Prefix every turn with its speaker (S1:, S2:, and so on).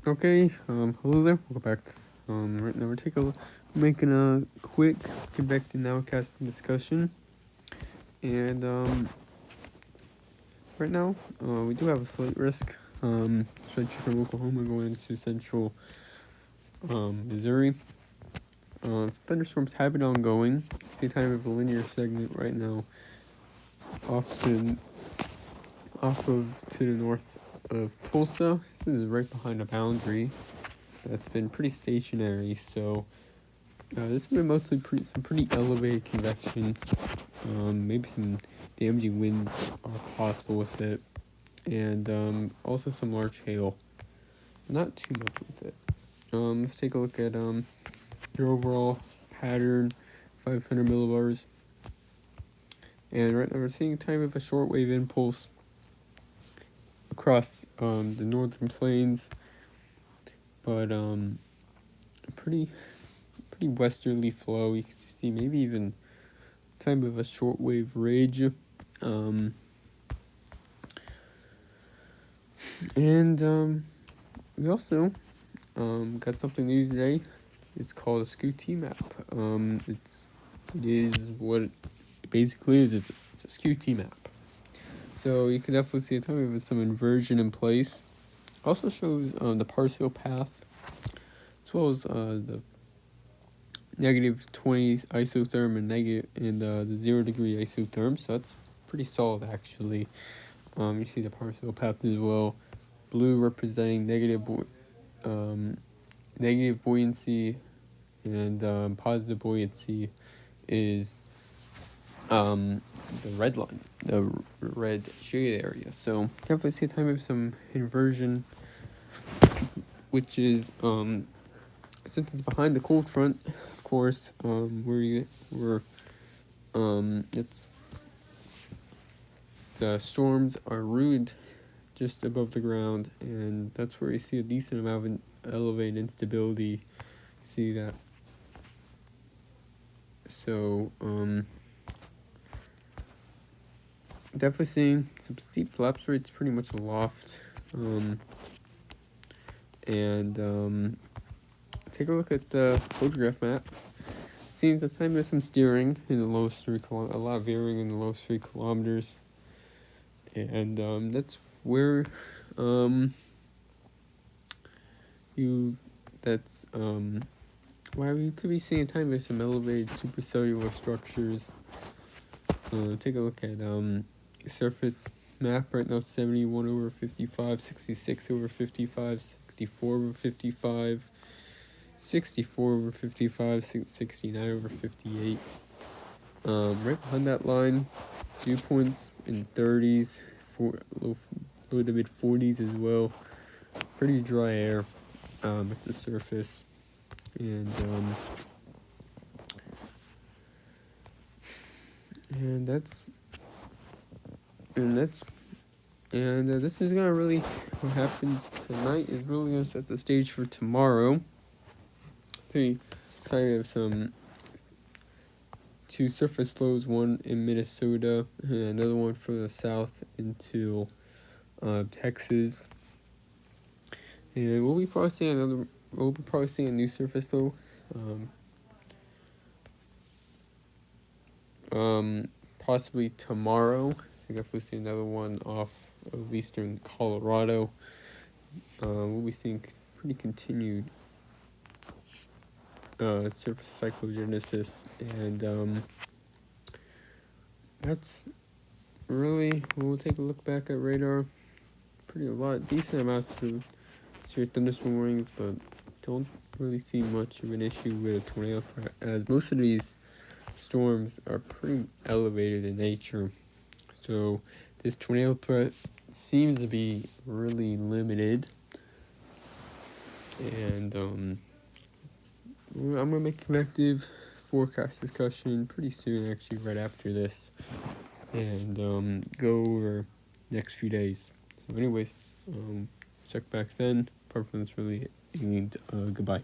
S1: Okay, hello there, welcome back. Right now we're making a quick convective nowcasting discussion. And, right now, we do have a slight risk, stretching from Oklahoma going into central, Missouri. Thunderstorms have been ongoing. See kind of a linear segment right now off of to the north of Tulsa. This is right behind a boundary that's been pretty stationary, so this has been mostly some pretty elevated convection. Maybe some damaging winds are possible with it, and also some large hail. Not too much with it. Let's take a look at your overall pattern, 500 millibars. And right now we're seeing kind of a shortwave impulse across the northern plains, but a pretty westerly flow. You can see maybe even type of a shortwave ridge. And we also got something new today. It's called a SCU map. It is what it basically is. It's a SCU map. So you can definitely see a ton of some inversion in place. Also shows the partial path, as well as the negative 20 isotherm and the 0 degree isotherm. So that's pretty solid actually. You see the partial path as well. Blue representing negative buoyancy, and positive buoyancy is the red line, the red shaded area. So definitely see a time of some inversion, which is since it's behind the cold front, of course, it's the storms are ruined just above the ground, and that's where you see a decent amount of elevated instability. See that? So definitely seeing some steep collapse rates pretty much aloft. And take a look at the photograph map. Seems the time there's some steering in the lowest 3 kilometers, a lot of veering in the lowest 3 kilometers. And that's where why we could be seeing a time of some elevated supercellular structures. Take a look at surface map right now, 71 over 55, 66 over 55, 64 over 55, 64 over 55, 69 over 58. Right behind that line, dew points in 30s, low to mid 40s as well. Pretty dry air at the surface, and this is gonna really, what happens tonight is really gonna set the stage for tomorrow. So we have some 2 surface lows, one in Minnesota and another one further south into Texas. And we'll be probably seeing a new surface low. Possibly tomorrow. So definitely see another one off of eastern Colorado. We'll be seeing pretty continued surface cyclogenesis, and that's really, we'll take a look back at radar. Decent amounts of severe thunderstorm warnings, but don't really see much of an issue with a tornado threat, as most of these storms are pretty elevated in nature. So this tornado threat seems to be really limited, and I'm gonna make a convective forecast discussion pretty soon, actually right after this, and go over next few days. So anyways, check back then. Apart from this, really, and goodbye.